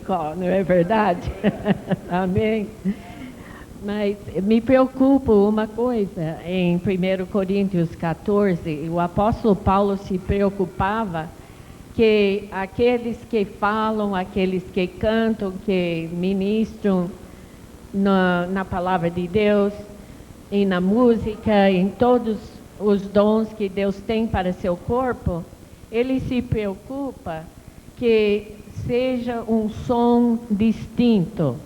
Chapecó, não é verdade? Amém. Mas me preocupa uma coisa, em 1 Coríntios 14, o apóstolo Paulo se preocupava que aqueles que falam, aqueles que cantam, que ministram na palavra de Deus, e na música, em todos os dons que Deus tem para seu corpo, ele se preocupa que seja um som distinto.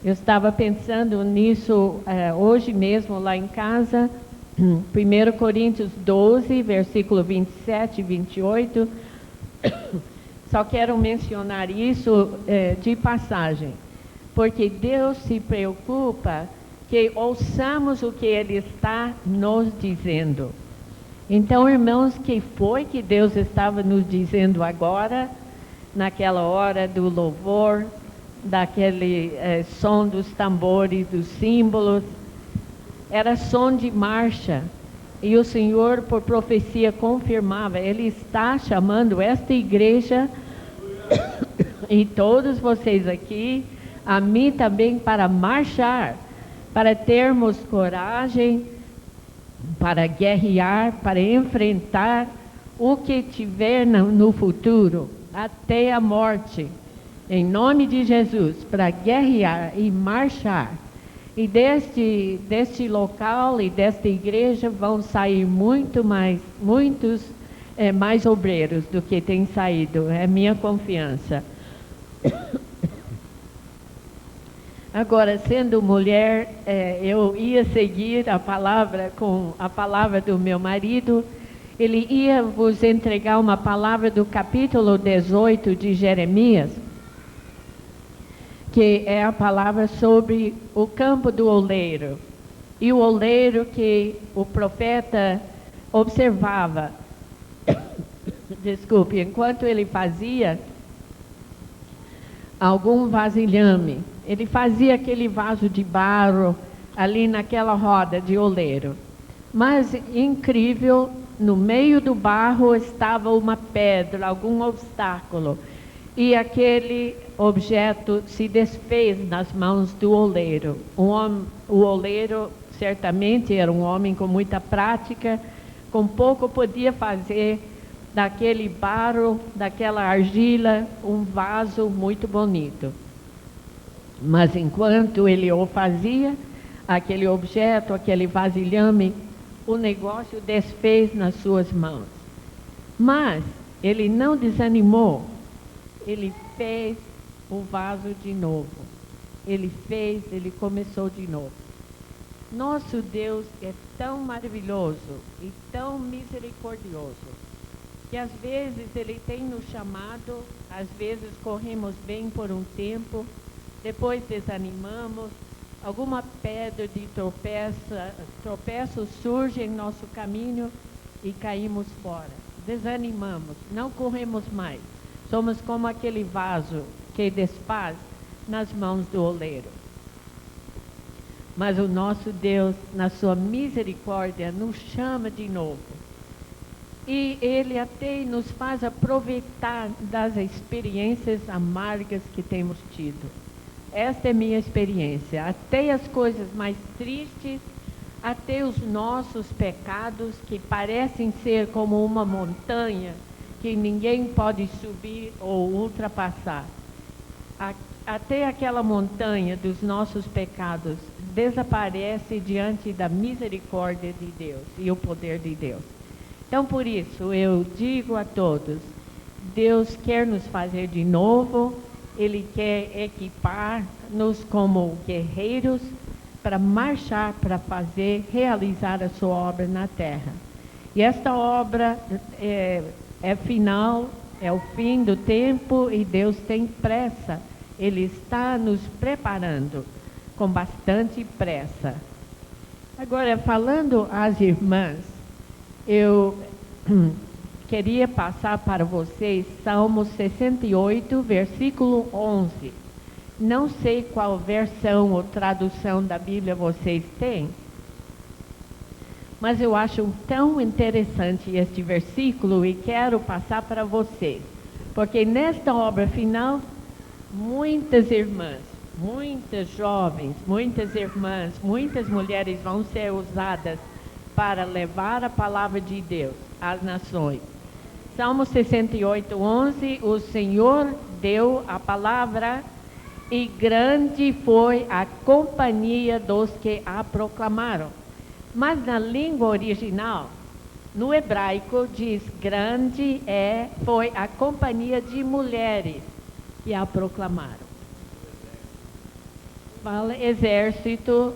Eu estava pensando nisso hoje mesmo lá em casa, 1 Coríntios 12, versículo 27 e 28. Só quero mencionar isso de passagem, porque Deus se preocupa que ouçamos o que Ele está nos dizendo. Então, irmãos, que foi que Deus estava nos dizendo agora, naquela hora do louvor, daquele som dos tambores, dos símbolos? Era som de marcha. E o Senhor, por profecia, confirmava, Ele está chamando esta igreja e todos vocês aqui, a mim também, para marchar, para termos coragem, para guerrear, para enfrentar o que tiver no futuro, até a morte, em nome de Jesus, para guerrear e marchar. E deste local e desta igreja vão sair muitos mais obreiros do que tem saído, é minha confiança. Agora, sendo mulher, eu ia seguir a palavra com a palavra do meu marido. Ele ia vos entregar uma palavra do capítulo 18 de Jeremias, que é a palavra sobre o campo do oleiro. E o oleiro que o profeta observava, desculpe, enquanto ele fazia algum vasilhame, ele fazia aquele vaso de barro ali naquela roda de oleiro. Mas, incrível, no meio do barro estava uma pedra, algum obstáculo. E aquele objeto se desfez nas mãos do oleiro. O oleiro certamente era um homem com muita prática, com pouco podia fazer daquele barro, daquela argila, um vaso muito bonito. Mas enquanto ele o fazia, aquele objeto, aquele vasilhame, o negócio desfez nas suas mãos. Mas ele não desanimou, ele fez o vaso de novo. Ele começou de novo. Nosso Deus é tão maravilhoso e tão misericordioso, que às vezes Ele tem nos chamado, às vezes corremos bem por um tempo, depois desanimamos, alguma pedra de tropeço surge em nosso caminho e caímos fora. Desanimamos, não corremos mais. Somos como aquele vaso que desfaz nas mãos do oleiro. Mas o nosso Deus, na sua misericórdia, nos chama de novo. E Ele até nos faz aproveitar das experiências amargas que temos tido. Esta é minha experiência. Até as coisas mais tristes, até os nossos pecados, que parecem ser como uma montanha, que ninguém pode subir ou ultrapassar. Até aquela montanha dos nossos pecados desaparece diante da misericórdia de Deus e o poder de Deus. Então, por isso, eu digo a todos, Deus quer nos fazer de novo, Ele quer equipar-nos como guerreiros para marchar, para realizar a sua obra na terra. E esta obra é final, é o fim do tempo e Deus tem pressa. Ele está nos preparando com bastante pressa. Agora, falando às irmãs, eu queria passar para vocês Salmo 68, versículo 11. Não sei qual versão ou tradução da Bíblia vocês têm, mas eu acho tão interessante este versículo e quero passar para vocês. Porque nesta obra final, muitas irmãs, muitas jovens, muitas irmãs, muitas mulheres vão ser usadas para levar a palavra de Deus às nações. Salmo 68, 11, o Senhor deu a palavra e grande foi a companhia dos que a proclamaram. Mas na língua original, no hebraico, diz grande foi a companhia de mulheres que a proclamaram. Fala exército,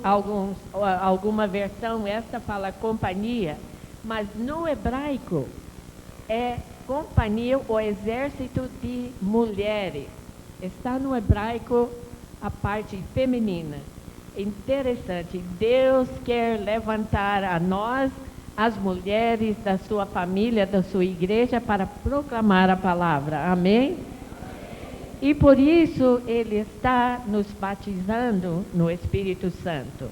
alguma versão, esta fala companhia, mas no hebraico é companhia, o exército de mulheres. Está no hebraico a parte feminina. Interessante, Deus quer levantar a nós, as mulheres da sua família, da sua igreja, para proclamar a palavra. Amém? E por isso Ele está nos batizando no Espírito Santo.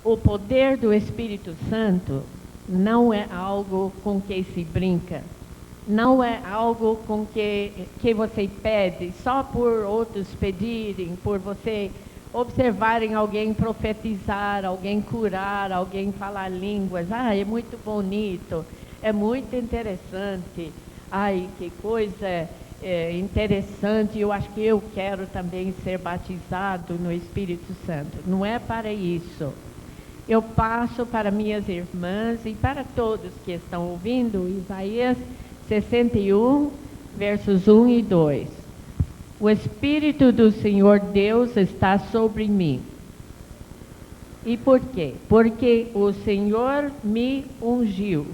O poder do Espírito Santo não é algo com que se brinca. Não é algo com que você pede só por outros pedirem, por você observarem alguém profetizar, alguém curar, alguém falar línguas. É muito bonito, é muito interessante. Ai, que coisa interessante, eu acho que eu quero também ser batizado no Espírito Santo. Não é para isso. Eu passo para minhas irmãs e para todos que estão ouvindo, Isaías 61, versos 1 e 2. O Espírito do Senhor Deus está sobre mim. E por quê? Porque o Senhor me ungiu.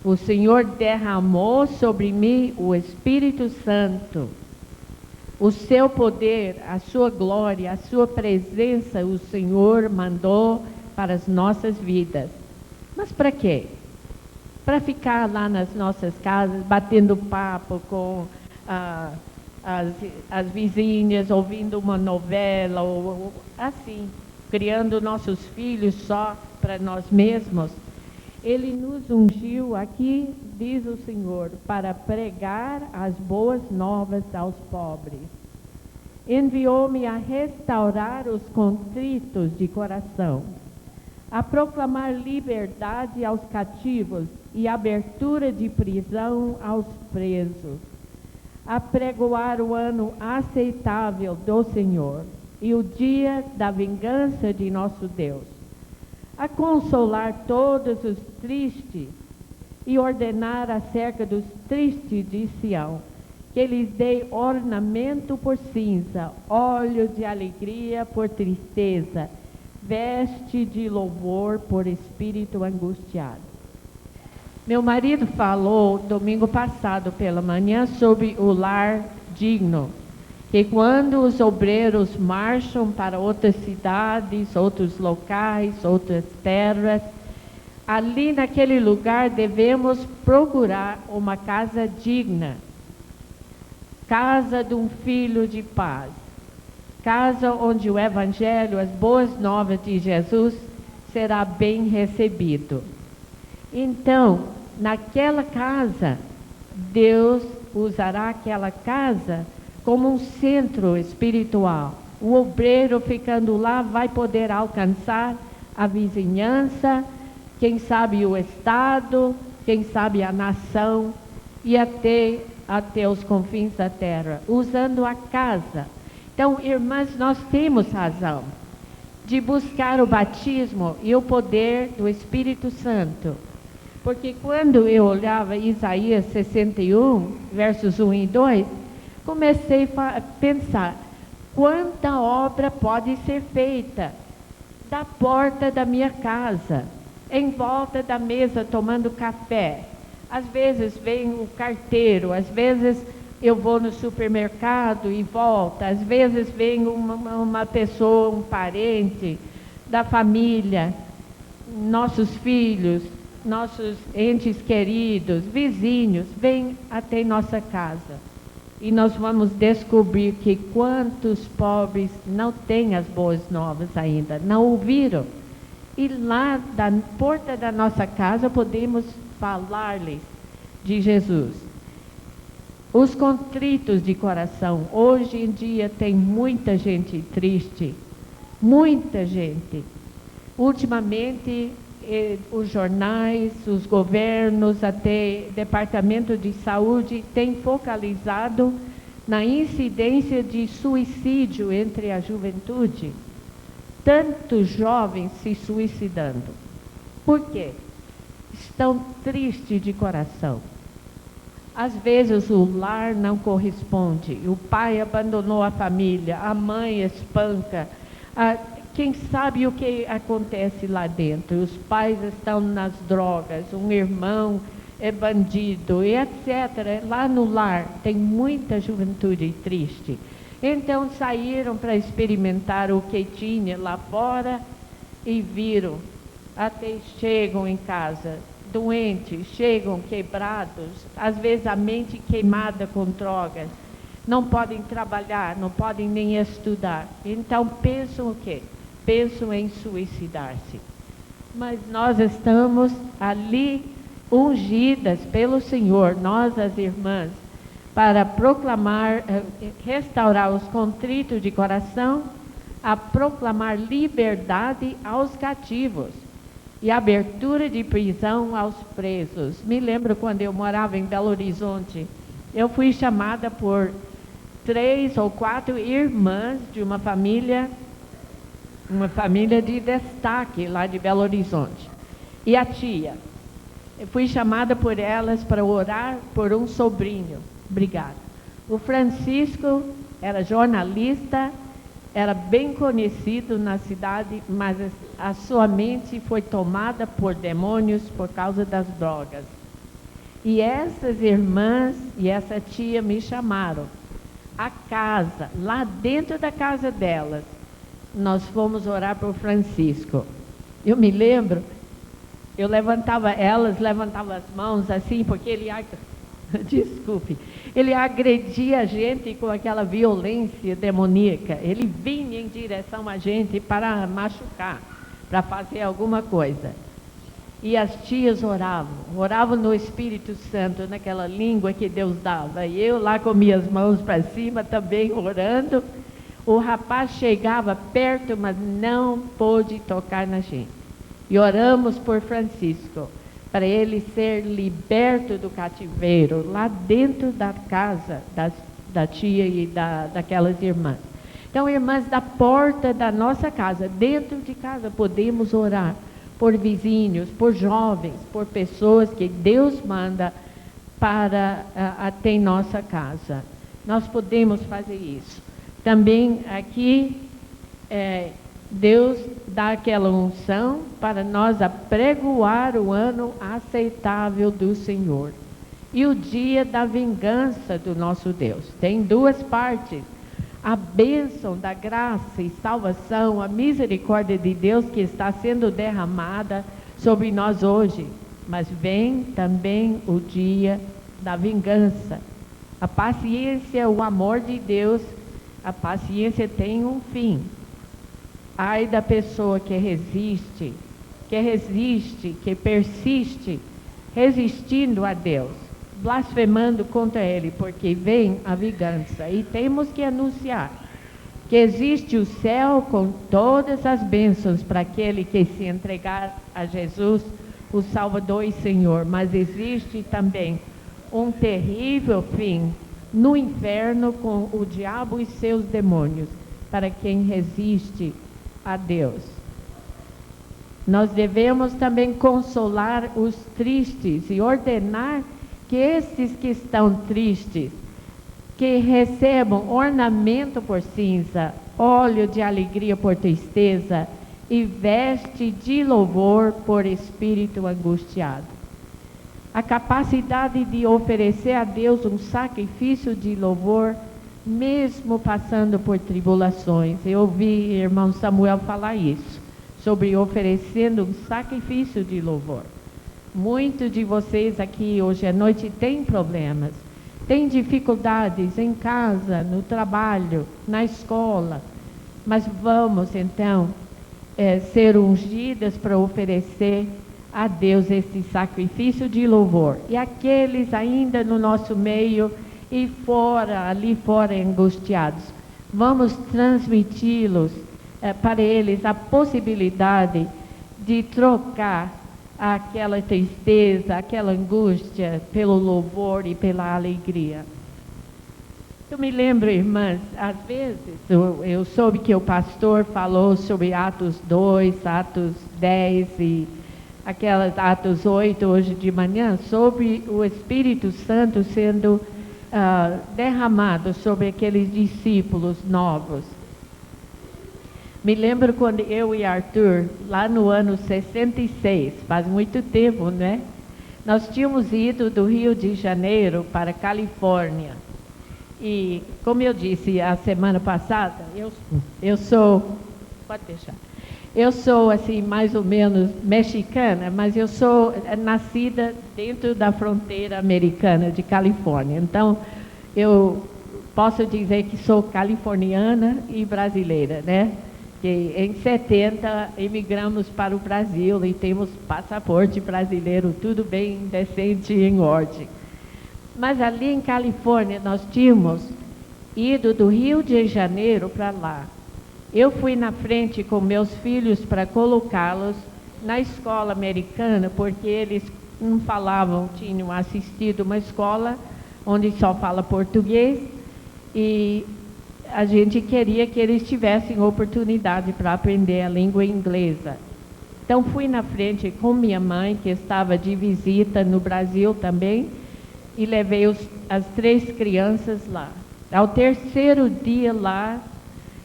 O Senhor derramou sobre mim o Espírito Santo. O seu poder, a sua glória, a sua presença, o Senhor mandou para as nossas vidas. Mas para quê? Para ficar lá nas nossas casas, batendo papo com as vizinhas, ouvindo uma novela, ou assim, criando nossos filhos só para nós mesmos. Ele nos ungiu aqui, diz o Senhor, para pregar as boas novas aos pobres. Enviou-me a restaurar os contritos de coração, a proclamar liberdade aos cativos e abertura de prisão aos presos, a pregoar o ano aceitável do Senhor e o dia da vingança de nosso Deus, a consolar todos os tristes e ordenar acerca dos tristes de Sião, que lhes dei ornamento por cinza, óleo de alegria por tristeza, veste de louvor por espírito angustiado. Meu marido falou domingo passado pela manhã sobre o lar digno, que quando os obreiros marcham para outras cidades, outros locais, outras terras, ali naquele lugar devemos procurar uma casa digna, casa de um filho de paz, casa onde o Evangelho, as boas novas de Jesus, será bem recebido. Então, naquela casa, Deus usará aquela casa como um centro espiritual. O obreiro ficando lá vai poder alcançar a vizinhança, quem sabe o estado, quem sabe a nação e até os confins da terra, usando a casa. Então, irmãs, nós temos razão de buscar o batismo e o poder do Espírito Santo. Porque quando eu olhava Isaías 61, versos 1 e 2, comecei a pensar, quanta obra pode ser feita da porta da minha casa, em volta da mesa tomando café. Às vezes vem o carteiro, às vezes eu vou no supermercado e volto, às vezes vem uma pessoa, um parente da família, nossos filhos, nossos entes queridos, vizinhos, vêm até nossa casa. E nós vamos descobrir que quantos pobres não têm as boas novas ainda, não ouviram. E lá da porta da nossa casa podemos falar-lhes de Jesus. Os contritos de coração. Hoje em dia tem muita gente triste, muita gente. Ultimamente, os jornais, os governos, até departamento de saúde têm focalizado na incidência de suicídio entre a juventude. Tantos jovens se suicidando. Por quê? Estão tristes de coração. Às vezes o lar não corresponde, o pai abandonou a família, a mãe espanca, quem sabe o que acontece lá dentro. Os pais estão nas drogas, um irmão é bandido, e etc. Lá no lar tem muita juventude triste. Então saíram para experimentar o que tinha lá fora e viram, até chegam em casa doentes, chegam quebrados, às vezes a mente queimada com drogas, não podem trabalhar, não podem nem estudar. Então pensam o quê? Pensam em suicidar-se. Mas nós estamos ali ungidas pelo Senhor, nós as irmãs, para proclamar, restaurar os contritos de coração, a proclamar liberdade aos cativos e abertura de prisão aos presos. Me lembro quando eu morava em Belo Horizonte, eu fui chamada por 3 ou 4 irmãs de uma família de destaque lá de Belo Horizonte. E a tia, eu fui chamada por elas para orar por um sobrinho. Obrigada. O Francisco era jornalista, era bem conhecido na cidade, mas a sua mente foi tomada por demônios por causa das drogas. E essas irmãs e essa tia me chamaram. A casa, lá dentro da casa delas, nós fomos orar por Francisco. Eu me lembro, elas levantavam as mãos assim, porque desculpe, ele agredia a gente com aquela violência demoníaca. Ele vinha em direção a gente para machucar, para fazer alguma coisa. E as tias oravam no Espírito Santo, naquela língua que Deus dava. E eu lá com minhas mãos para cima também orando. O rapaz chegava perto, mas não pôde tocar na gente. E oramos por Francisco, para ele ser liberto do cativeiro, lá dentro da casa da tia e daquelas irmãs. Então, irmãs, da porta da nossa casa, dentro de casa, podemos orar por vizinhos, por jovens, por pessoas que Deus manda para até em nossa casa. Nós podemos fazer isso. Também aqui, Deus dá aquela unção para nós apregoar o ano aceitável do Senhor. E o dia da vingança do nosso Deus. Tem 2 partes. A bênção da graça e salvação, a misericórdia de Deus que está sendo derramada sobre nós hoje. Mas vem também o dia da vingança. A paciência, o amor de Deus, a paciência tem um fim. Ai da pessoa que resiste, que persiste, resistindo a Deus, blasfemando contra Ele, porque vem a vingança. E temos que anunciar que existe o céu com todas as bênçãos para aquele que se entregar a Jesus, o Salvador e Senhor. Mas existe também um terrível fim no inferno com o diabo e seus demônios, para quem resiste a Deus. Nós devemos também consolar os tristes e ordenar que esses que estão tristes, que recebam ornamento por cinza, óleo de alegria por tristeza e veste de louvor por espírito angustiado. A capacidade de oferecer a Deus um sacrifício de louvor, mesmo passando por tribulações. Eu ouvi irmão Samuel falar isso, sobre oferecendo um sacrifício de louvor. Muitos de vocês aqui hoje à noite têm problemas, têm dificuldades em casa, no trabalho, na escola, mas vamos então ser ungidas para oferecer a Deus esse sacrifício de louvor. E aqueles ainda no nosso meio e ali fora angustiados. Vamos transmiti-los para eles a possibilidade de trocar aquela tristeza, aquela angústia pelo louvor e pela alegria. Eu me lembro, irmãs, às vezes eu soube que o pastor falou sobre Atos 2, Atos 10 e aquelas Atos 8 hoje de manhã, sobre o Espírito Santo sendo derramado sobre aqueles discípulos novos. Me lembro quando eu e Arthur, lá no ano 66, faz muito tempo, né? Nós tínhamos ido do Rio de Janeiro para a Califórnia. E, como eu disse a semana passada, eu sou, pode deixar, eu sou assim mais ou menos mexicana, mas eu sou nascida dentro da fronteira americana de Califórnia. Então, eu posso dizer que sou californiana e brasileira, né? Que em 70 emigramos para o Brasil e temos passaporte brasileiro, tudo bem decente e em ordem. Mas ali em Califórnia nós tínhamos ido do Rio de Janeiro para lá. Eu fui na frente com meus filhos para colocá-los na escola americana, porque eles não falavam, tinham assistido uma escola onde só fala português e a gente queria que eles tivessem oportunidade para aprender a língua inglesa. Então fui na frente com minha mãe, que estava de visita no Brasil também, e levei as 3 crianças lá. Ao terceiro dia lá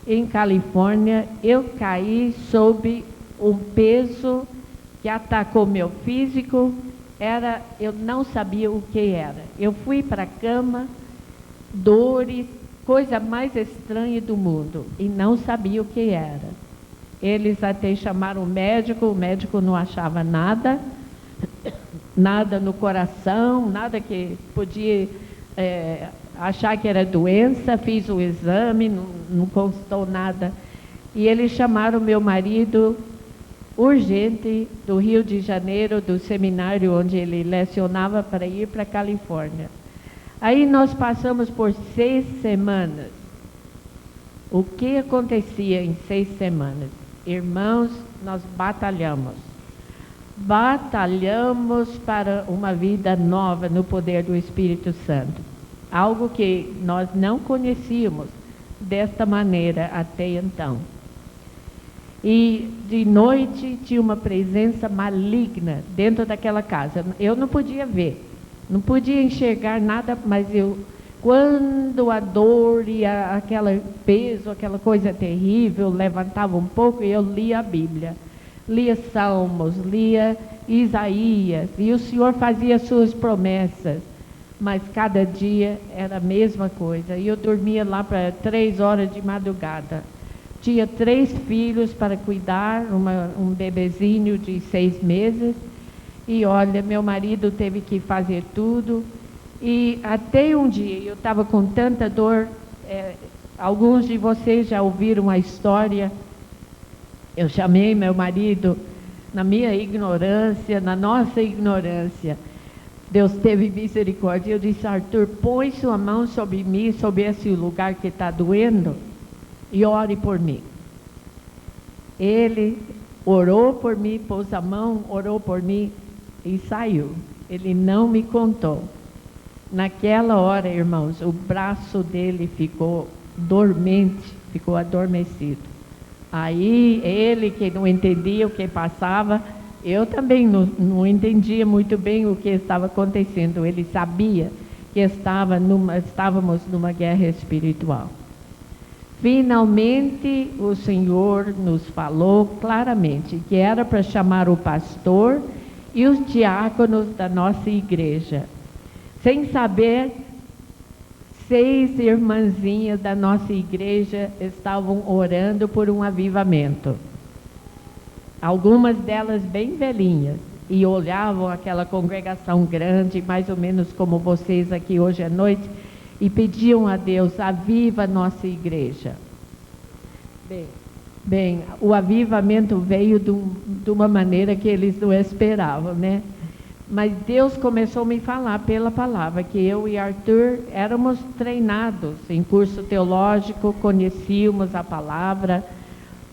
em Califórnia, eu caí sob um peso que atacou meu físico. Eu não sabia o que era. Eu fui para a cama, dores, coisa mais estranha do mundo, e não sabia o que era. Eles até chamaram o médico não achava nada, nada no coração, nada que podia achar que era doença. Fiz o exame, não constou nada. E eles chamaram meu marido urgente do Rio de Janeiro, do seminário onde ele lecionava, para ir para a Califórnia. Aí nós passamos por 6 semanas. O que acontecia em 6 semanas? Irmãos, nós batalhamos para uma vida nova no poder do Espírito Santo. Algo que nós não conhecíamos desta maneira até então. E de noite tinha uma presença maligna dentro daquela casa. Eu não podia ver, não podia enxergar nada, mas quando a dor e aquele peso, aquela coisa terrível, levantava um pouco, eu lia a Bíblia. Lia Salmos, lia Isaías, e o Senhor fazia suas promessas, mas cada dia era a mesma coisa. E eu dormia lá para 3 horas de madrugada. Tinha 3 filhos para cuidar, um bebezinho de 6 meses, e olha, meu marido teve que fazer tudo, e até um dia eu estava com tanta dor. Alguns de vocês já ouviram a história. Eu chamei meu marido, na minha ignorância, na nossa ignorância. Deus teve misericórdia. Eu disse: Arthur, põe sua mão sobre mim, sobre esse lugar que está doendo, e ore por mim. Ele orou por mim, pôs a mão, orou por mim e saiu. Ele não me contou. Naquela hora, irmãos, o braço dele ficou dormente, ficou adormecido. Aí ele, que não entendia o que passava, eu também não entendia muito bem o que estava acontecendo. Ele sabia que estávamos numa guerra espiritual. Finalmente o Senhor nos falou claramente que era para chamar o pastor e os diáconos da nossa igreja. Sem saber, 6 irmãzinhas da nossa igreja estavam orando por um avivamento. Algumas delas bem velhinhas, e olhavam aquela congregação grande, mais ou menos como vocês aqui hoje à noite, e pediam a Deus: aviva a nossa igreja. Bem, o avivamento veio de uma maneira que eles não esperavam, né? Mas Deus começou a me falar pela palavra que eu e Arthur éramos treinados em curso teológico, conhecíamos a palavra,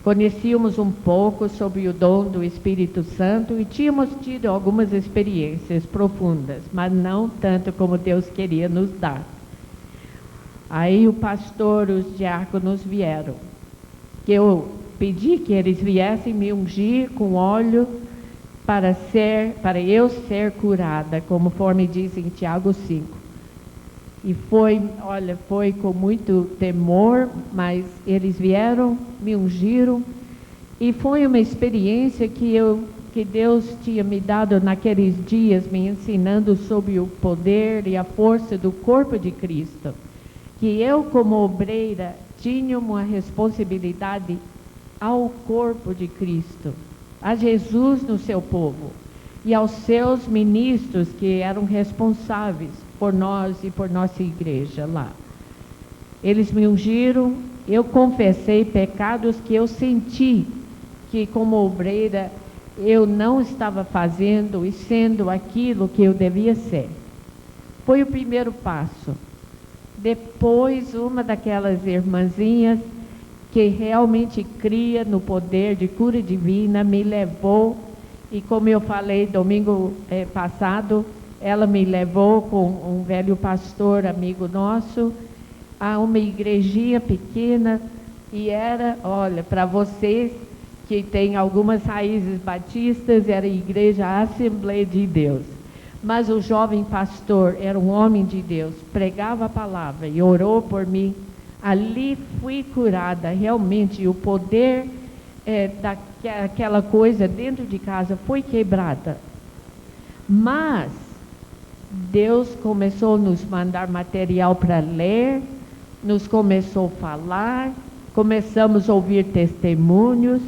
conhecíamos um pouco sobre o dom do Espírito Santo e tínhamos tido algumas experiências profundas, mas não tanto como Deus queria nos dar. Aí o pastor, os diáconos vieram, que eu pedi que eles viessem me ungir com óleo para eu ser curada, conforme diz em Tiago 5. E foi com muito temor, mas eles vieram, me ungiram, e foi uma experiência que Deus tinha me dado naqueles dias, me ensinando sobre o poder e a força do corpo de Cristo. Que eu, como obreira, tinha uma responsabilidade ao corpo de Cristo, a Jesus no seu povo e aos seus ministros que eram responsáveis por nós e por nossa igreja lá. Eles me ungiram, eu confessei pecados que eu senti que como obreira eu não estava fazendo e sendo aquilo que eu devia ser. Foi o primeiro passo. Depois, uma daquelas irmãzinhas que realmente cria no poder de cura divina me levou, e como eu falei domingo passado, ela me levou com um velho pastor amigo nosso a uma igrejinha pequena, e era, olha, para vocês que têm algumas raízes batistas, era a igreja Assembleia de Deus. Mas o jovem pastor era um homem de Deus, pregava a palavra e orou por mim. Ali fui curada, realmente, o poder daquela coisa dentro de casa foi quebrada. Mas Deus começou a nos mandar material para ler, nos começou a falar, começamos a ouvir testemunhos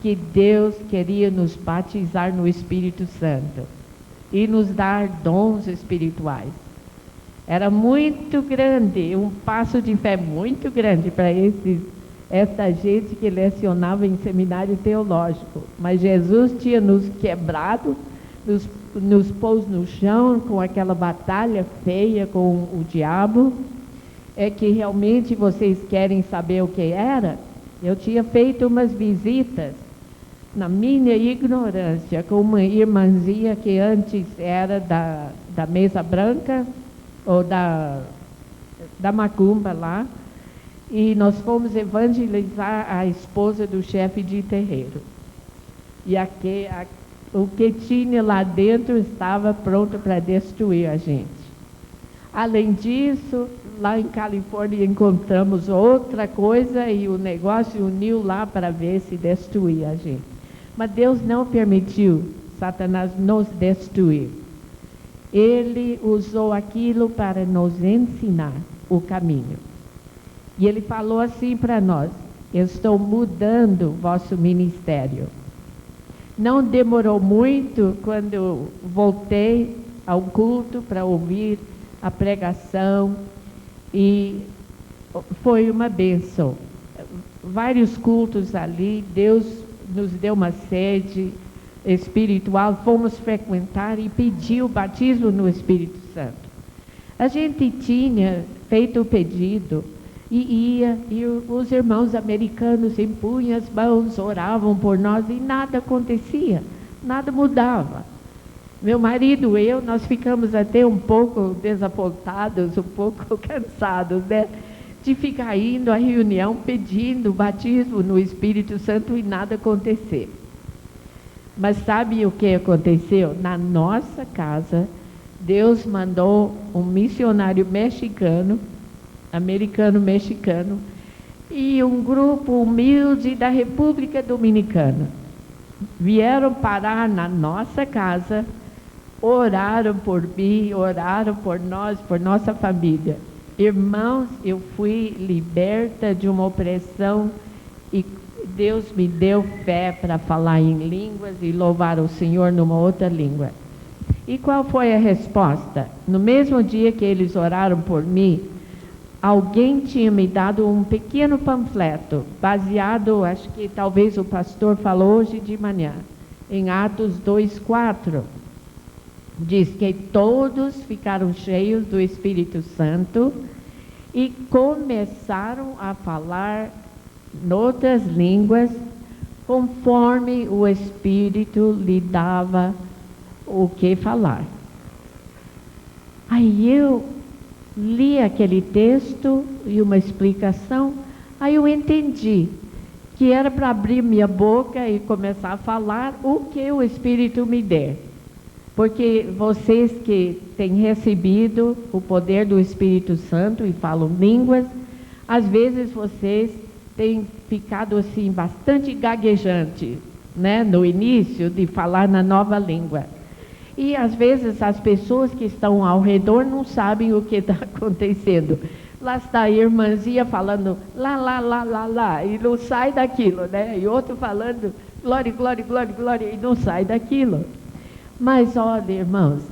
que Deus queria nos batizar no Espírito Santo e nos dar dons espirituais. Era muito grande, um passo de fé muito grande para essa gente que lecionava em seminário teológico. Mas Jesus tinha nos quebrado, nos pôs no chão com aquela batalha feia com o diabo. É que realmente vocês querem saber o que era? Eu tinha feito umas visitas, na minha ignorância, com uma irmãzinha que antes era da mesa branca, ou da macumba lá, e nós fomos evangelizar a esposa do chefe de terreiro. E o que tinha lá dentro estava pronto para destruir a gente. Além disso, lá em Califórnia encontramos outra coisa e o negócio uniu lá para ver se destruía a gente. Mas Deus não permitiu Satanás nos destruir. Ele usou aquilo para nos ensinar o caminho. E ele falou assim para nós: eu estou mudando vosso ministério. Não demorou muito quando eu voltei ao culto para ouvir a pregação, e foi uma bênção. Vários cultos ali, Deus nos deu uma sede espiritual, fomos frequentar e pedir o batismo no Espírito Santo. A gente tinha feito o pedido e ia, e os irmãos americanos impunham as mãos, oravam por nós e nada acontecia, nada mudava. Meu marido e eu, nós ficamos até um pouco desapontados, um pouco cansados, né? De ficar indo à reunião pedindo o batismo no Espírito Santo e nada acontecer. Mas sabe o que aconteceu? Na nossa casa, Deus mandou um missionário mexicano, americano-mexicano, e um grupo humilde da República Dominicana. Vieram parar na nossa casa, oraram por mim, oraram por nós, por nossa família. Irmãos, eu fui liberta de uma opressão e Deus me deu fé para falar em línguas e louvar o Senhor numa outra língua. E qual foi a resposta? No mesmo dia que eles oraram por mim, alguém tinha me dado um pequeno panfleto, baseado, acho que talvez o pastor falou hoje de manhã, em Atos 2:4. Diz que todos ficaram cheios do Espírito Santo e começaram a falar noutras línguas, conforme o Espírito lhe dava o que falar. Aí eu li aquele texto e uma explicação, aí eu entendi que era para abrir minha boca e começar a falar o que o Espírito me der. Porque vocês que têm recebido o poder do Espírito Santo e falam línguas, às vezes vocês têm ficado assim bastante gaguejante, né, no início de falar na nova língua. E às vezes as pessoas que estão ao redor não sabem o que está acontecendo. Lá está a irmãzinha falando lá, e não sai daquilo, né? E outro falando glória, glória, glória, glória, e não sai daquilo. Mas olha, irmãos,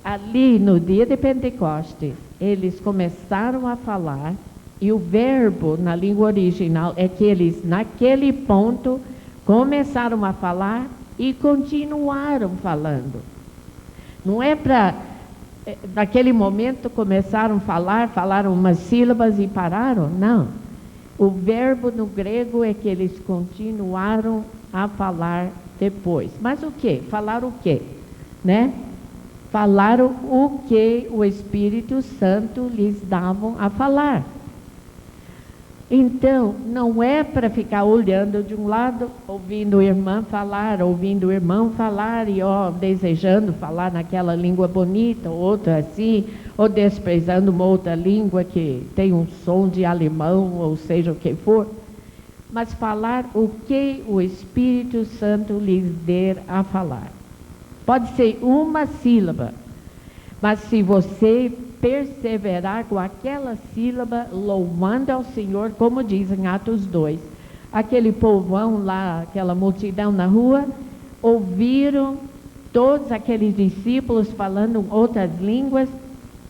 ali no dia de Pentecostes, eles começaram a falar, e o verbo na língua original é que eles, naquele ponto, começaram a falar e continuaram falando. Não é para, naquele momento começaram a falar, falaram umas sílabas e pararam, não. O verbo no grego é que eles continuaram a falar depois. Mas o quê? Falaram o quê? Né? Falaram o que o Espírito Santo lhes dava a falar. Então, não é para ficar olhando de um lado, ouvindo a irmã falar, ouvindo o irmão falar, e desejando falar naquela língua bonita, outra assim, ou desprezando uma outra língua que tem um som de alemão, ou seja o que for. Mas falar o que o Espírito Santo lhes der a falar. Pode ser uma sílaba, mas se você perseverar com aquela sílaba, louvando ao Senhor, como diz em Atos 2, aquele povão lá, aquela multidão na rua, ouviram todos aqueles discípulos falando outras línguas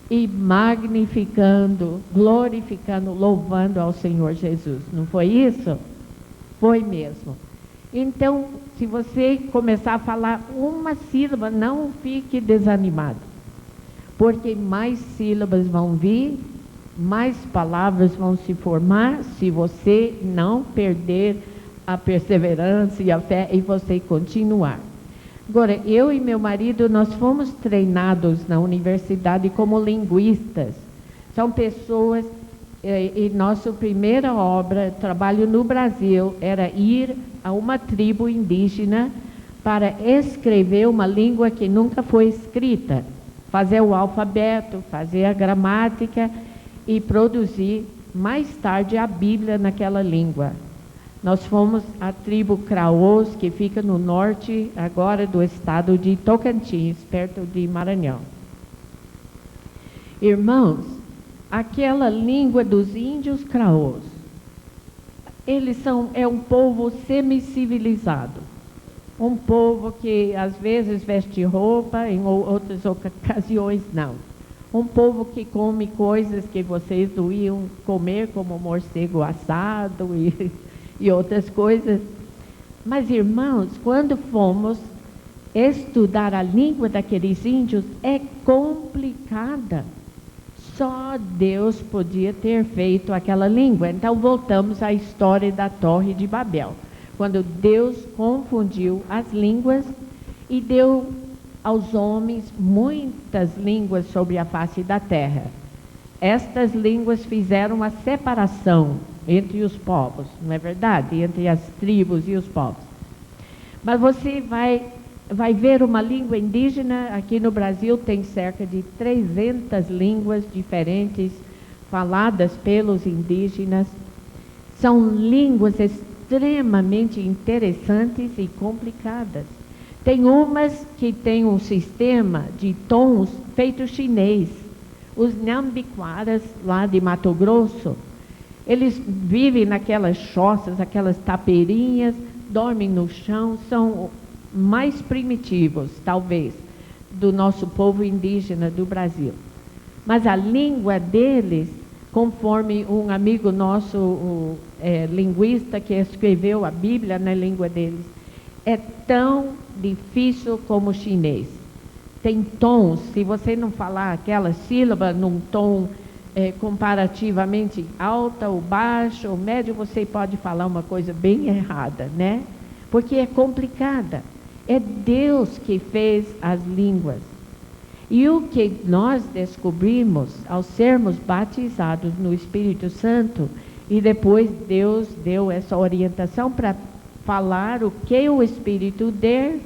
e magnificando, glorificando, louvando ao Senhor Jesus. Não foi isso? Foi mesmo. Então, se você começar a falar uma sílaba, não fique desanimado, porque mais sílabas vão vir, mais palavras vão se formar, se você não perder a perseverança e a fé e você continuar. Agora, eu e meu marido, nós fomos treinados na universidade como linguistas. São pessoas, e nossa primeira obra, trabalho no Brasil, era ir a uma tribo indígena para escrever uma língua que nunca foi escrita, fazer o alfabeto, fazer a gramática e produzir mais tarde a Bíblia naquela língua. Nós fomos a tribo Craôs, que fica no norte agora do estado de Tocantins, perto de Maranhão. Irmãos, aquela língua dos índios Craôs, é um povo semi-civilizado. Um povo que às vezes veste roupa, em outras ocasiões não. Um povo que come coisas que vocês não iam comer, como morcego assado e outras coisas. Mas, irmãos, quando fomos estudar a língua daqueles índios, é complicada. Só Deus podia ter feito aquela língua. Então, voltamos à história da Torre de Babel, quando Deus confundiu as línguas e deu aos homens muitas línguas sobre a face da terra. Estas línguas fizeram a separação entre os povos, não é verdade? Entre as tribos e os povos. Mas você vai ver uma língua indígena, aqui no Brasil tem cerca de 300 línguas diferentes faladas pelos indígenas. São línguas extremamente interessantes e complicadas. Tem umas que têm um sistema de tons feito chinês. Os Nhambiquaras, lá de Mato Grosso, eles vivem naquelas choças, aquelas tapeirinhas, dormem no chão, são mais primitivos, talvez, do nosso povo indígena do Brasil. Mas a língua deles, conforme um amigo nosso, linguista, que escreveu a Bíblia na língua deles, é tão difícil como o chinês. tem tons. Se você não falar aquela sílaba num tom comparativamente alta ou baixa ou médio, você pode falar uma coisa bem errada, né? Porque é complicada. É Deus que fez as línguas. E o que nós descobrimos ao sermos batizados no Espírito Santo, e depois Deus deu essa orientação para falar o que o Espírito der,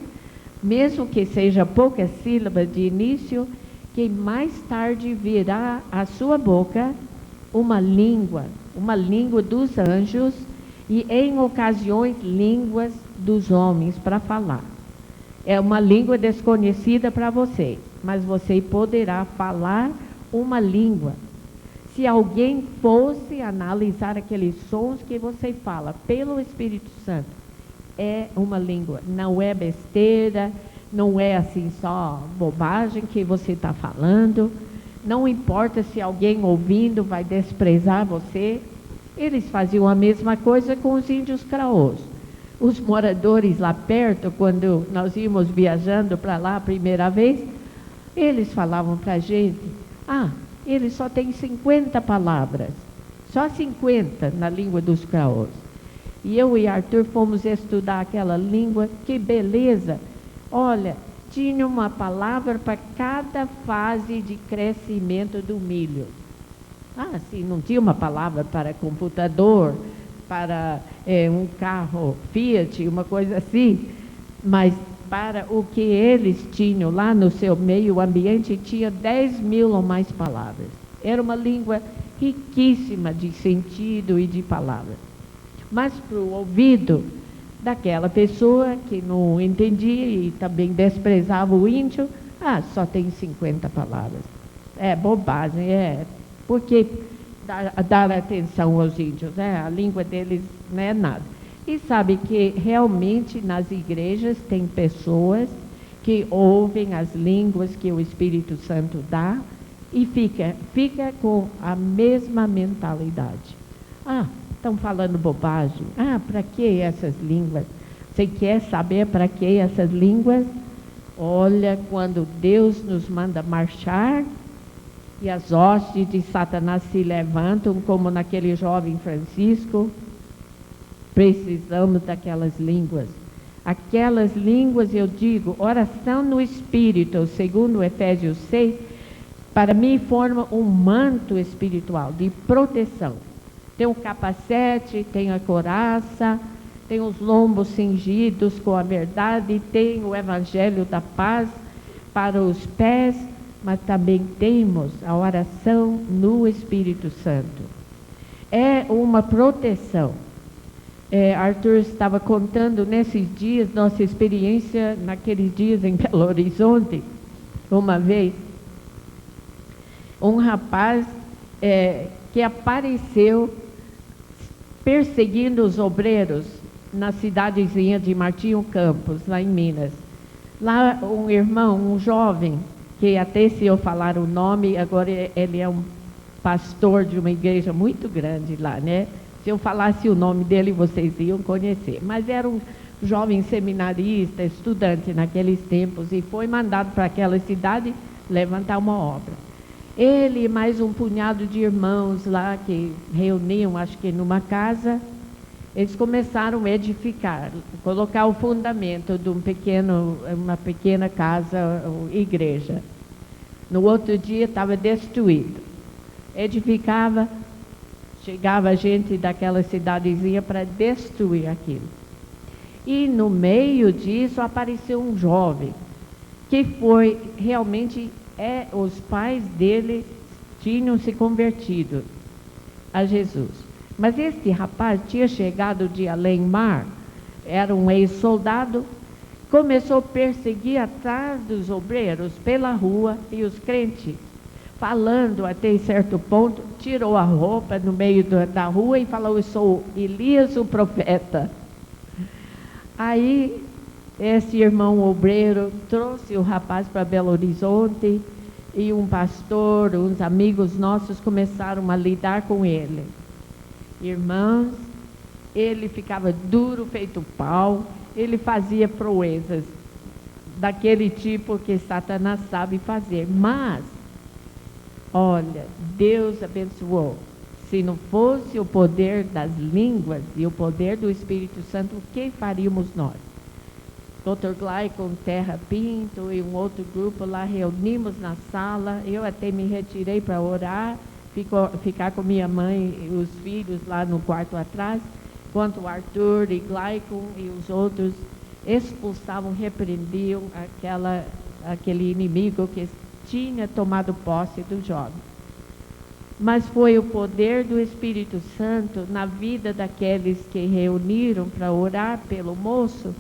mesmo que seja poucas sílabas de início, que mais tarde virá à sua boca uma língua dos anjos e em ocasiões línguas dos homens para falar. É uma língua desconhecida para você, mas você poderá falar uma língua. Se alguém fosse analisar aqueles sons que você fala pelo Espírito Santo, é uma língua, não é besteira, não é assim só bobagem que você está falando, não importa se alguém ouvindo vai desprezar você. Eles faziam a mesma coisa com os índios craôs. Os moradores lá perto, quando nós íamos viajando para lá a primeira vez, eles falavam para a gente, ele só tem 50 palavras, só 50 na língua dos craôs. E eu e Arthur fomos estudar aquela língua, que beleza! Olha, tinha uma palavra para cada fase de crescimento do milho. Sim, não tinha uma palavra para computador, para um carro Fiat, uma coisa assim, mas para o que eles tinham lá no seu meio ambiente, tinha 10.000 ou mais palavras. Era uma língua riquíssima de sentido e de palavras. Mas para o ouvido daquela pessoa que não entendia e também desprezava o índio, só tem 50 palavras. É bobagem, porque dar atenção aos índios, a língua deles não é nada. E sabe que realmente nas igrejas tem pessoas que ouvem as línguas que o Espírito Santo dá e fica com a mesma mentalidade. Estão falando bobagem. Para que essas línguas? Você quer saber para que essas línguas? Olha, quando Deus nos manda marchar e as hostes de Satanás se levantam, como naquele jovem Francisco, precisamos daquelas línguas. Aquelas línguas, eu digo, oração no Espírito, segundo Efésios 6, para mim forma um manto espiritual de proteção. Tem o capacete, tem a couraça, tem os lombos cingidos com a verdade, tem o evangelho da paz para os pés, mas também temos a oração no Espírito Santo. É uma proteção. Arthur estava contando nesses dias, nossa experiência naqueles dias em Belo Horizonte. Uma vez, um rapaz que apareceu perseguindo os obreiros na cidadezinha de Martinho Campos, lá em Minas. Lá um irmão, um jovem, que até se eu falar o nome, agora ele é um pastor de uma igreja muito grande lá, né? Se eu falasse o nome dele, vocês iam conhecer. Mas era um jovem seminarista, estudante naqueles tempos, e foi mandado para aquela cidade levantar uma obra. Ele e mais um punhado de irmãos lá que reuniam, acho que numa casa, eles começaram a edificar, colocar o fundamento de uma pequena casa, igreja. No outro dia estava destruído. Edificava, chegava gente daquela cidadezinha para destruir aquilo. E no meio disso apareceu um jovem, que foi realmente... os pais dele tinham se convertido a Jesus. Mas esse rapaz tinha chegado de além-mar, era um ex-soldado, começou a perseguir atrás dos obreiros pela rua e os crentes, falando até certo ponto, tirou a roupa no meio da rua e falou: eu sou Elias, o profeta. Aí esse irmão obreiro trouxe o rapaz para Belo Horizonte e um pastor, uns amigos nossos começaram a lidar com ele. Irmãos, ele ficava duro, feito pau, ele fazia proezas daquele tipo que Satanás sabe fazer. Mas, olha, Deus abençoou. Se não fosse o poder das línguas e o poder do Espírito Santo, o que faríamos nós? Dr. Glycon Terra Pinto e um outro grupo lá reunimos na sala. Eu até me retirei para orar, ficar com minha mãe e os filhos lá no quarto atrás, enquanto o Arthur e Glycon e os outros expulsavam, repreendiam aquele inimigo que tinha tomado posse do jovem. Mas foi o poder do Espírito Santo na vida daqueles que reuniram para orar pelo moço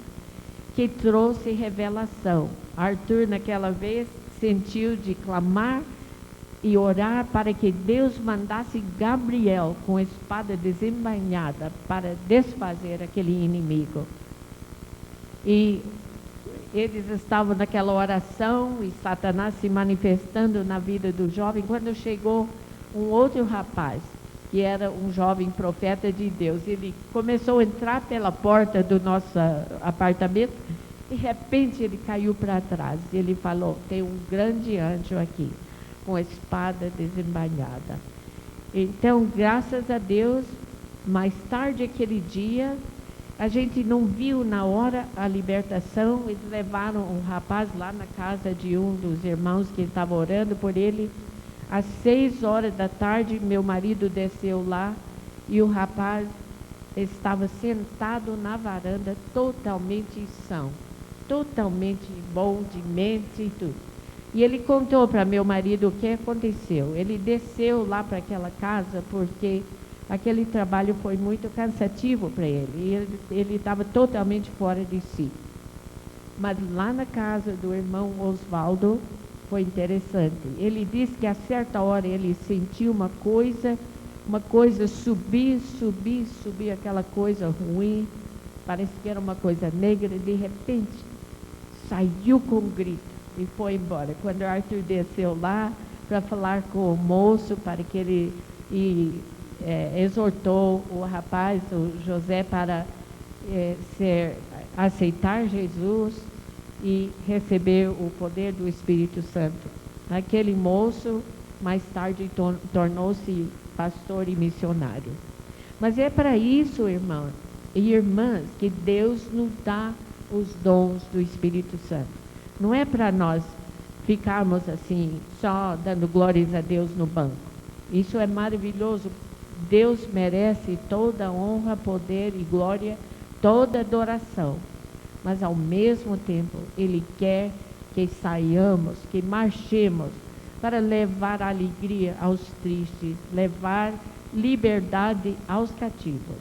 que trouxe revelação. Arthur, naquela vez, sentiu de clamar e orar para que Deus mandasse Gabriel com a espada desembainhada para desfazer aquele inimigo. E eles estavam naquela oração e Satanás se manifestando na vida do jovem, quando chegou um outro rapaz, que era um jovem profeta de Deus. Ele começou a entrar pela porta do nosso apartamento, de repente ele caiu para trás. Ele falou: tem um grande anjo aqui, com a espada desembainhada. Então, graças a Deus, mais tarde aquele dia, a gente não viu na hora a libertação. Eles levaram um rapaz lá na casa de um dos irmãos que estava orando por ele. Às 6 horas da tarde, meu marido desceu lá e o rapaz estava sentado na varanda, totalmente são, totalmente bom de mente e tudo. E ele contou para meu marido o que aconteceu. Ele desceu lá para aquela casa porque aquele trabalho foi muito cansativo para ele. E ele estava totalmente fora de si. Mas lá na casa do irmão Osvaldo, foi interessante. Ele disse que a certa hora ele sentiu uma coisa subir, aquela coisa ruim, parece que era uma coisa negra, e de repente saiu com um grito e foi embora. Quando o Arthur desceu lá para falar com o moço, para que ele exortou o rapaz, o José, para aceitar Jesus e receber o poder do Espírito Santo. Aquele moço, mais tarde, tornou-se pastor e missionário. Mas é para isso, irmãos e irmãs, que Deus nos dá os dons do Espírito Santo. Não é para nós ficarmos assim, só dando glórias a Deus no banco. Isso é maravilhoso. Deus merece toda honra, poder e glória, toda adoração. Mas ao mesmo tempo, Ele quer que saiamos, que marchemos para levar alegria aos tristes, levar liberdade aos cativos.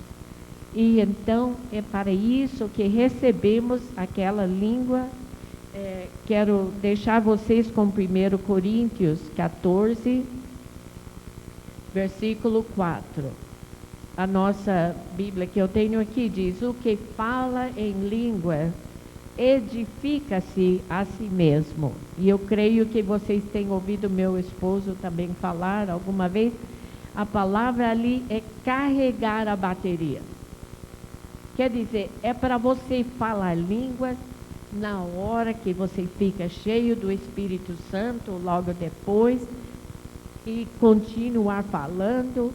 E então é para isso que recebemos aquela língua. Quero deixar vocês com 1 Coríntios 14, versículo 4. A nossa Bíblia que eu tenho aqui diz: o que fala em língua edifica-se a si mesmo. E eu creio que vocês têm ouvido meu esposo também falar alguma vez. A palavra ali é carregar a bateria. Quer dizer, é para você falar línguas na hora que você fica cheio do Espírito Santo, logo depois, e continuar falando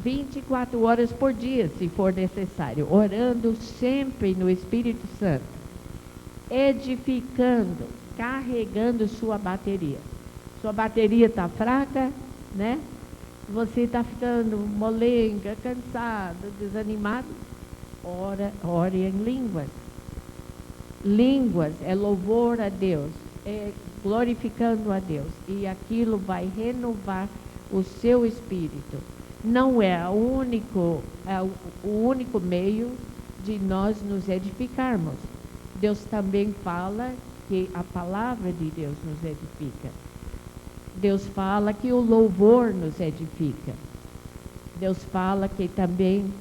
24 horas por dia, se for necessário, orando sempre no Espírito Santo, edificando, carregando sua bateria. Sua bateria está fraca, né? Você está ficando molenga, cansado, desanimado, ore em línguas. Línguas é louvor a Deus, é glorificando a Deus, e aquilo vai renovar o seu espírito. Não é o único meio de nós nos edificarmos. Deus também fala que a palavra de Deus nos edifica. Deus fala que o louvor nos edifica. Deus fala que também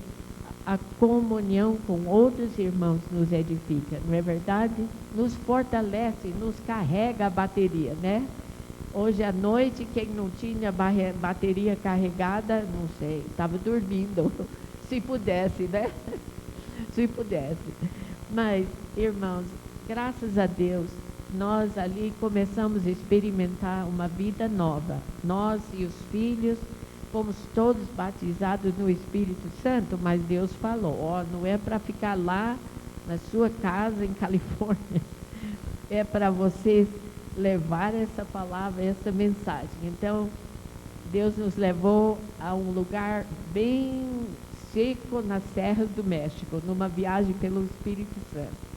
a comunhão com outros irmãos nos edifica, não é verdade? Nos fortalece, nos carrega a bateria, né? Hoje à noite, quem não tinha bateria carregada, não sei, estava dormindo, se pudesse, né? Se pudesse. Mas, irmãos, graças a Deus, nós ali começamos a experimentar uma vida nova. Nós e os filhos fomos todos batizados no Espírito Santo, mas Deus falou, ó, não é para ficar lá na sua casa em Califórnia, é para vocês levar essa palavra, essa mensagem. Então, Deus nos levou a um lugar bem seco nas serras do México, numa viagem pelo Espírito Santo.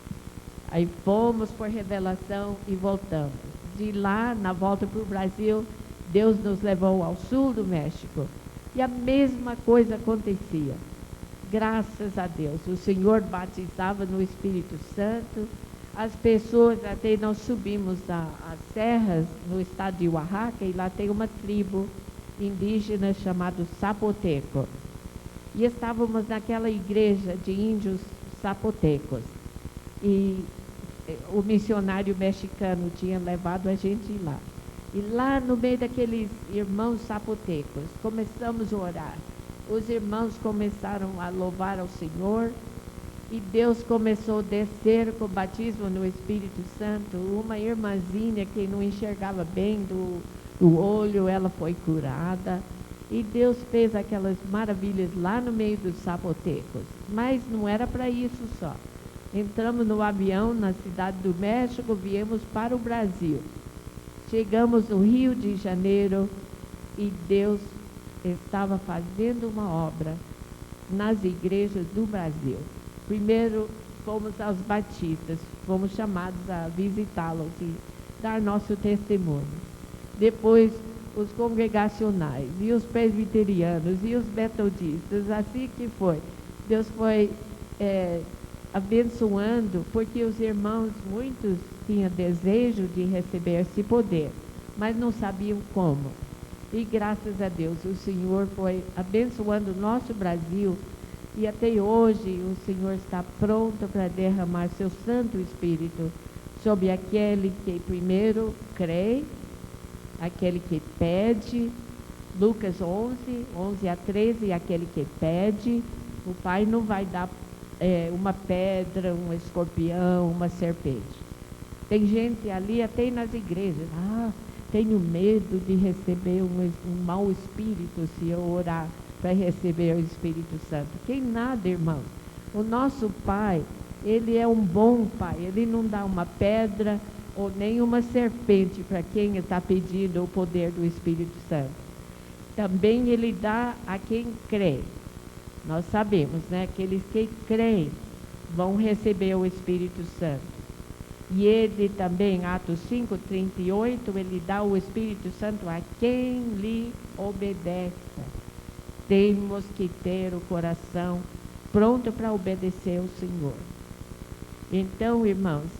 Aí fomos por revelação e voltamos. De lá, na volta para o Brasil, Deus nos levou ao sul do México. E a mesma coisa acontecia. Graças a Deus, o Senhor batizava no Espírito Santo. As pessoas, até nós subimos as serras no estado de Oaxaca, e lá tem uma tribo indígena chamada Zapoteco. E estávamos naquela igreja de índios zapotecos. E o missionário mexicano tinha levado a gente lá. E lá no meio daqueles irmãos zapotecos, começamos a orar. Os irmãos começaram a louvar ao Senhor. E Deus começou a descer com o batismo no Espírito Santo. Uma irmãzinha que não enxergava bem do olho, ela foi curada. E Deus fez aquelas maravilhas lá no meio dos zapotecos. Mas não era para isso só. Entramos no avião na cidade do México, viemos para o Brasil. Chegamos no Rio de Janeiro e Deus estava fazendo uma obra nas igrejas do Brasil. Primeiro fomos aos batistas, fomos chamados a visitá-los e dar nosso testemunho. Depois os congregacionais e os presbiterianos e os metodistas, assim que foi. Deus foi abençoando, porque os irmãos, muitos tinham desejo de receber esse poder, mas não sabiam como. E graças a Deus, o Senhor foi abençoando o nosso Brasil, e até hoje o Senhor está pronto para derramar seu Santo Espírito sobre aquele que primeiro crê, aquele que pede. Lucas 11:11-13, aquele que pede, o Pai não vai dar uma pedra, um escorpião, uma serpente. Tem gente ali, até nas igrejas, tenho medo de receber um mau espírito se eu orar para receber o Espírito Santo. Que nada, irmão. O nosso Pai, Ele é um bom Pai. Ele não dá uma pedra ou nem uma serpente para quem está pedindo o poder do Espírito Santo. Também Ele dá a quem crê. Nós sabemos, né? Aqueles que creem vão receber o Espírito Santo. E Ele também, Atos 5:38, Ele dá o Espírito Santo a quem lhe obedece. Temos que ter o coração pronto para obedecer ao Senhor. Então, irmãos,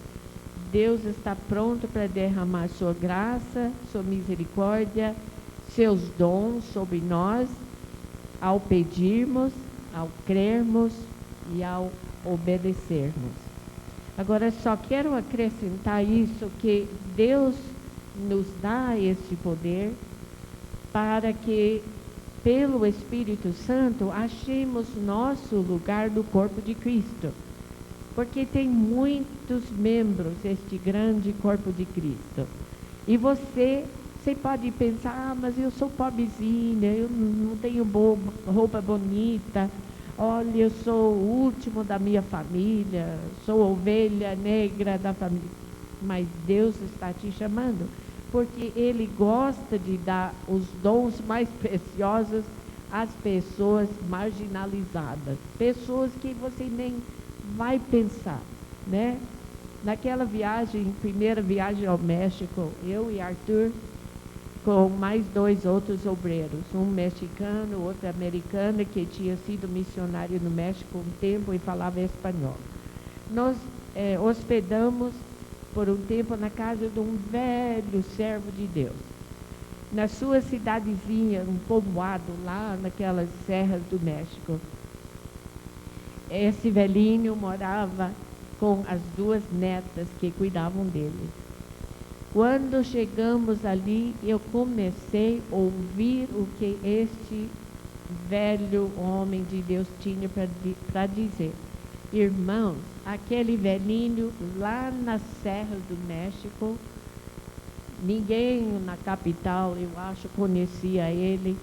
Deus está pronto para derramar sua graça, sua misericórdia, seus dons sobre nós, ao pedirmos, ao crermos e ao obedecermos. Agora, só quero acrescentar isso, que Deus nos dá esse poder para que, pelo Espírito Santo, achemos nosso lugar no corpo de Cristo. Porque tem muitos membros, este grande corpo de Cristo. E você pode pensar, mas eu sou pobrezinha, eu não tenho roupa bonita, olha, eu sou o último da minha família, sou ovelha negra da família. Mas Deus está te chamando, porque Ele gosta de dar os dons mais preciosos às pessoas marginalizadas, pessoas que você nem vai pensar, né? Naquela viagem, primeira viagem ao México, eu e Arthur, com mais 2 outros obreiros, um mexicano, outro americano, que tinha sido missionário no México um tempo e falava espanhol. Nós hospedamos por um tempo na casa de um velho servo de Deus. Na sua cidadezinha, um povoado lá naquelas serras do México. Esse velhinho morava com as 2 netas que cuidavam dele. Quando chegamos ali, eu comecei a ouvir o que este velho homem de Deus tinha para dizer. Irmãos, aquele velhinho lá nas serras do México, ninguém na capital, eu acho, conhecia ele,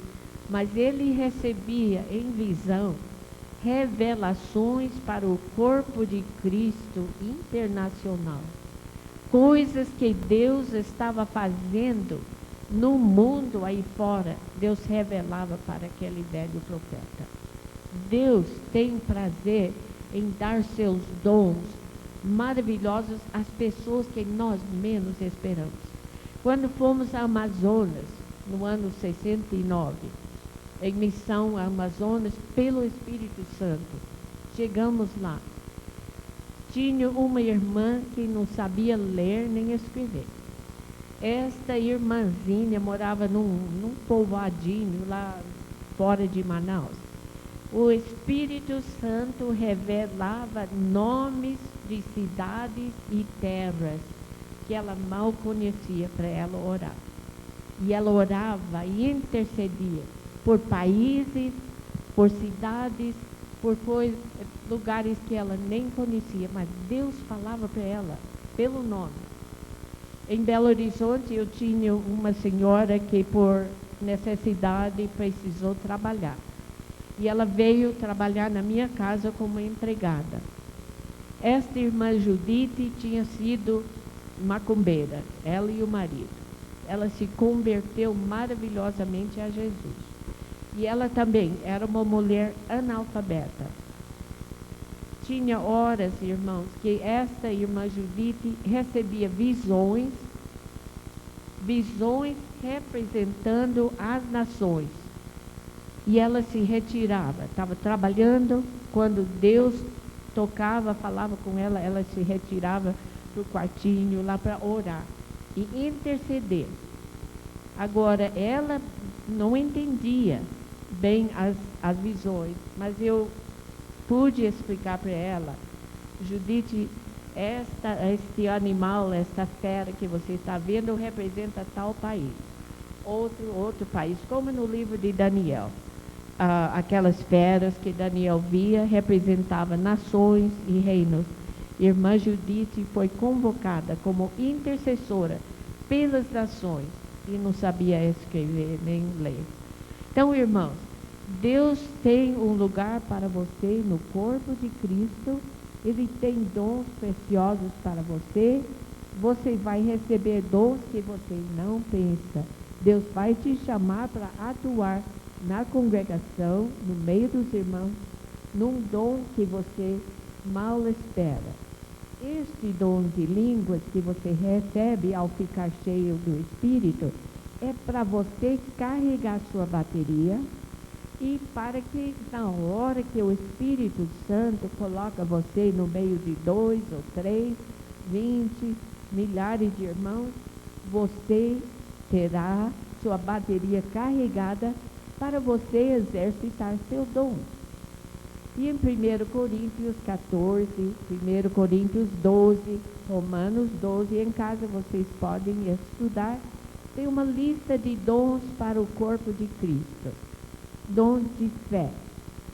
mas ele recebia em visão revelações para o corpo de Cristo internacional. Coisas que Deus estava fazendo no mundo aí fora, Deus revelava para aquele velho profeta. Deus tem prazer em dar seus dons maravilhosos às pessoas que nós menos esperamos. Quando fomos ao Amazonas, no ano 69, em missão ao Amazonas, pelo Espírito Santo, chegamos lá. Tinha uma irmã que não sabia ler nem escrever. Esta irmãzinha morava num povoadinho lá fora de Manaus. O Espírito Santo revelava nomes de cidades e terras que ela mal conhecia para ela orar. E ela orava e intercedia por países, por cidades, por lugares que ela nem conhecia, mas Deus falava para ela pelo nome. Em Belo Horizonte eu tinha uma senhora que por necessidade precisou trabalhar. E ela veio trabalhar na minha casa como empregada. Esta irmã Judite tinha sido macumbeira, ela e o marido. Ela se converteu maravilhosamente a Jesus. E ela também era uma mulher analfabeta. Tinha horas, irmãos, que esta irmã Judite recebia visões representando as nações. E ela se retirava, estava trabalhando, quando Deus tocava, falava com ela, ela se retirava para o quartinho lá para orar e interceder. Agora, ela não entendia bem as visões, mas eu pude explicar para ela: Judite, este animal, esta fera que você está vendo representa tal país, outro país, como no livro de Daniel. Aquelas feras que Daniel via representavam nações e reinos. Irmã Judite foi convocada como intercessora pelas nações e não sabia escrever nem ler. Então, irmãos, Deus tem um lugar para você no corpo de Cristo. Ele tem dons preciosos para você. Você vai receber dons que você não pensa. Deus vai te chamar para atuar na congregação, no meio dos irmãos, num dom que você mal espera. Este dom de línguas que você recebe ao ficar cheio do Espírito é para você carregar sua bateria e para que na hora que o Espírito Santo coloca você no meio de 2 ou 3, 20, milhares de irmãos, você terá sua bateria carregada para você exercitar seu dom. E em 1 Coríntios 14, 1 Coríntios 12, Romanos 12, em casa vocês podem estudar, tem uma lista de dons para o corpo de Cristo. Dom de fé,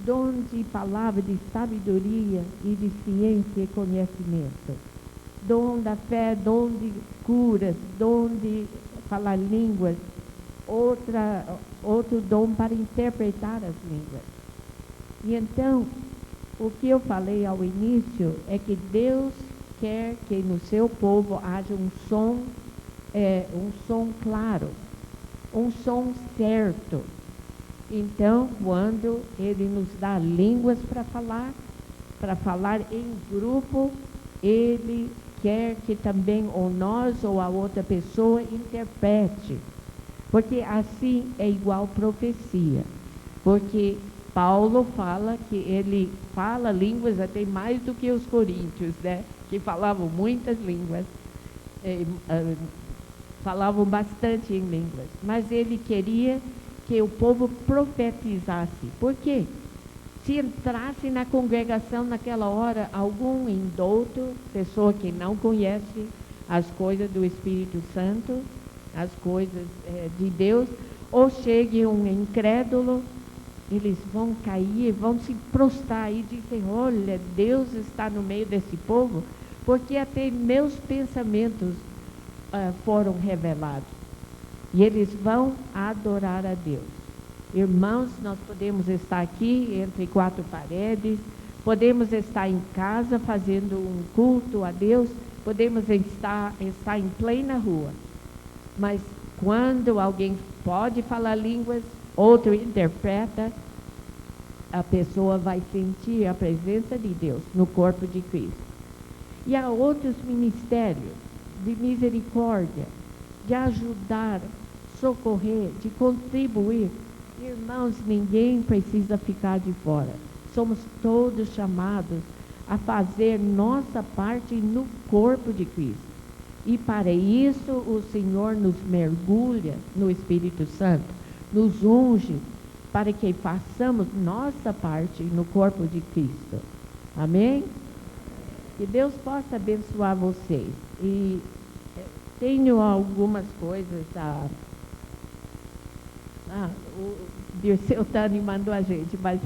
dom de palavra de sabedoria e de ciência e conhecimento. Dom da fé, dom de curas, dom de falar línguas, outro dom para interpretar as línguas. E então, o que eu falei ao início é que Deus quer que no seu povo haja um som claro, um som certo. Então, quando Ele nos dá línguas para falar em grupo, Ele quer que também ou nós ou a outra pessoa interprete. Porque assim é igual profecia. Porque Paulo fala que ele fala línguas até mais do que os coríntios, né? Que falavam muitas línguas, falavam bastante em línguas. Mas ele queria que o povo profetizasse. Por quê? Se entrasse na congregação naquela hora algum indouto, pessoa que não conhece as coisas do Espírito Santo, as coisas de Deus, ou chegue um incrédulo eles vão cair, vão se prostrar e dizer, olha, Deus está no meio desse povo, porque até meus pensamentos foram revelados. E eles vão adorar a Deus. Irmãos, nós podemos estar aqui entre quatro paredes, podemos estar em casa fazendo um culto a Deus, podemos estar em plena rua. Mas quando alguém pode falar línguas, outro interpreta, a pessoa vai sentir a presença de Deus no corpo de Cristo. E há outros ministérios de misericórdia, de ajudar, socorrer, de contribuir. Irmãos, ninguém precisa ficar de fora. Somos todos chamados a fazer nossa parte no corpo de Cristo. E para isso o Senhor nos mergulha no Espírito Santo, nos unge para que façamos nossa parte no corpo de Cristo. Amém? Que Deus possa abençoar vocês. E tenho algumas coisas o Dirceu Tani mandou a gente, mas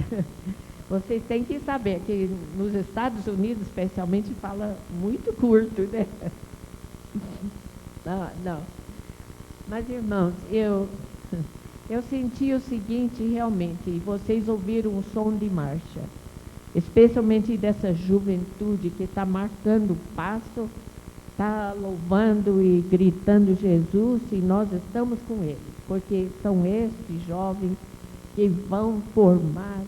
vocês têm que saber que nos Estados Unidos, especialmente, fala muito curto, né? Não. Mas, irmãos, eu senti o seguinte, realmente, e vocês ouviram um som de marcha, especialmente dessa juventude que está marcando o passo, está louvando e gritando Jesus, e nós estamos com eles, porque são esses jovens que vão formar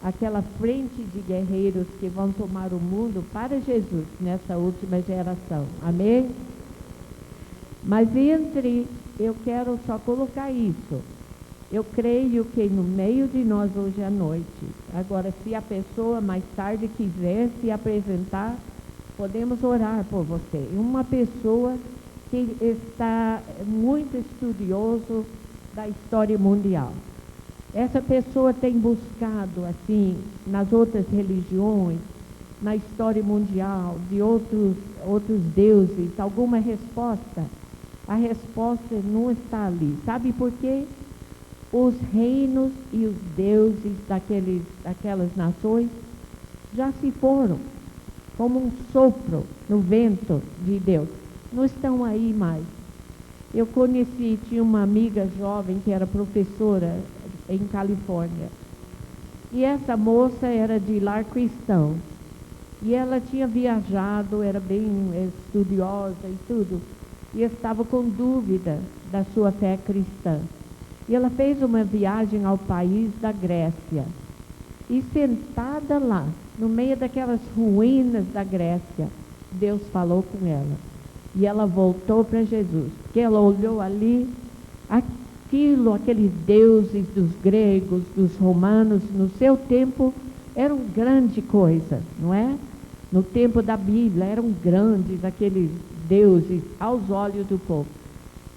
aquela frente de guerreiros que vão tomar o mundo para Jesus nessa última geração. Amém? Mas eu quero só colocar isso. Eu creio que no meio de nós hoje à noite, agora se a pessoa mais tarde quiser se apresentar, podemos orar por você. Uma pessoa que está muito estudioso da história mundial. Essa pessoa tem buscado, assim, nas outras religiões, na história mundial, de outros deuses, alguma resposta. A resposta não está ali. Sabe por quê? Os reinos e os deuses daquelas nações já se foram, como um sopro no vento de Deus. Não estão aí mais. Eu tinha uma amiga jovem que era professora em Califórnia. E essa moça era de lar cristão. E ela tinha viajado, era bem estudiosa e tudo. E estava com dúvida da sua fé cristã. E ela fez uma viagem ao país da Grécia. E sentada lá, no meio daquelas ruínas da Grécia, Deus falou com ela. E ela voltou para Jesus. Porque ela olhou ali, aqueles deuses dos gregos, dos romanos, no seu tempo, eram grande coisa, não é? No tempo da Bíblia, eram grandes aqueles deuses aos olhos do povo.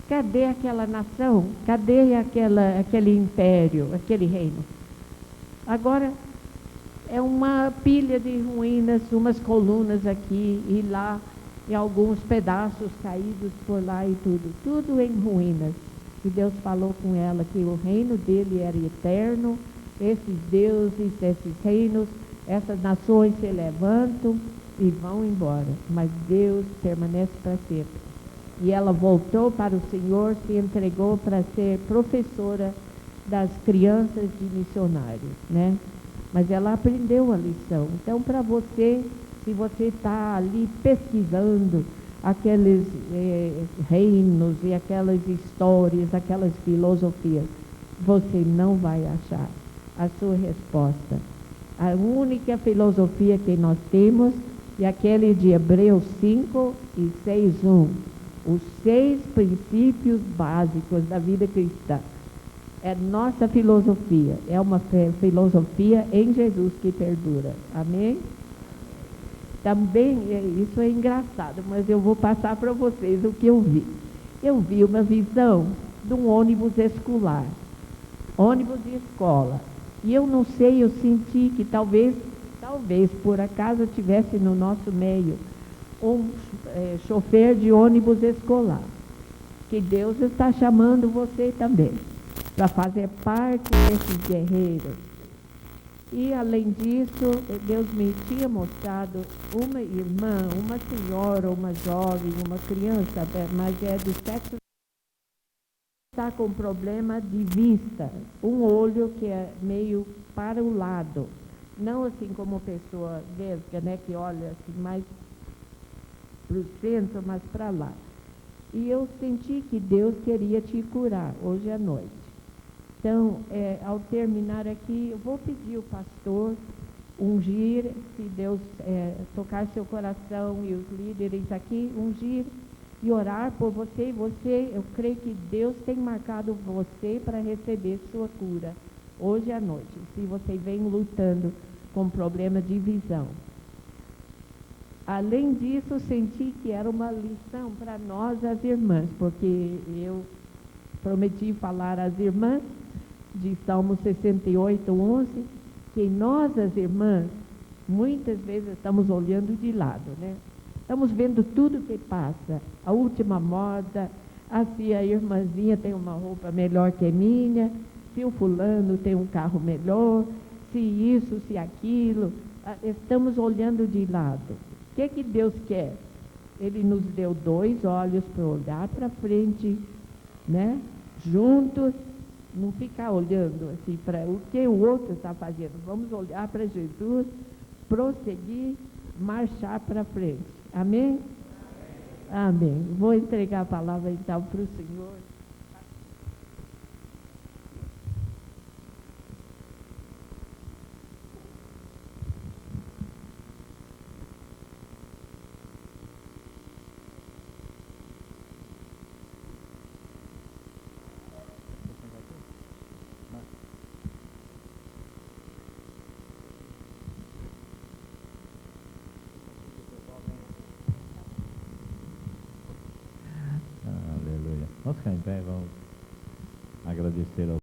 Cadê aquela nação? Cadê aquele império, aquele reino? Agora é uma pilha de ruínas, umas colunas aqui e lá, e alguns pedaços caídos por lá e tudo em ruínas. E Deus falou com ela que o reino dele era eterno, esses deuses, esses reinos, essas nações se levantam e vão embora, mas Deus permanece para sempre. E ela voltou para o Senhor, se entregou para ser professora das crianças de missionários, né? Mas ela aprendeu a lição. Então, para você, se você está ali pesquisando aqueles reinos e aquelas histórias, aquelas filosofias, você não vai achar a sua resposta. A única filosofia que nós temos é aquele de Hebreus 5 e 6:1. Os 6 princípios básicos da vida cristã. É nossa filosofia. É uma filosofia em Jesus que perdura. Amém? Também, isso é engraçado, mas eu vou passar para vocês o que eu vi. Eu vi uma visão de um ônibus escolar. Ônibus de escola. E eu não sei, eu senti que talvez por acaso tivesse no nosso meio um chofer de ônibus escolar. Que Deus está chamando você também para fazer parte desses guerreiros E, além disso, Deus me tinha mostrado uma irmã, uma senhora, uma jovem, uma criança, mas é do sexo, está com problema de vista, um olho que é meio para o lado, não assim como pessoa vesga, né, que olha assim mais para o centro, mas para lá. E eu senti que Deus queria te curar hoje à noite. Então, ao terminar aqui, eu vou pedir o pastor ungir, se Deus tocar seu coração e os líderes aqui, ungir e orar por você. Eu creio que Deus tem marcado você para receber sua cura hoje à noite, se você vem lutando com problema de visão. Além disso, senti que era uma lição para nós, as irmãs, porque eu prometi falar às irmãs de Salmo 68, 11, que nós, as irmãs, muitas vezes estamos olhando de lado, né? Estamos vendo tudo que passa, a última moda, se a irmãzinha tem uma roupa melhor que a minha, se o fulano tem um carro melhor, se isso, se aquilo, estamos olhando de lado. O que Deus quer? Ele nos deu 2 olhos para olhar para frente, né? Juntos, não ficar olhando assim para o que o outro está fazendo. Vamos olhar para Jesus, prosseguir, marchar para frente. Amém? Amém. Vou entregar a palavra então para o Senhor. Aleluia. Vamos ficar em pé, vamos agradecer ao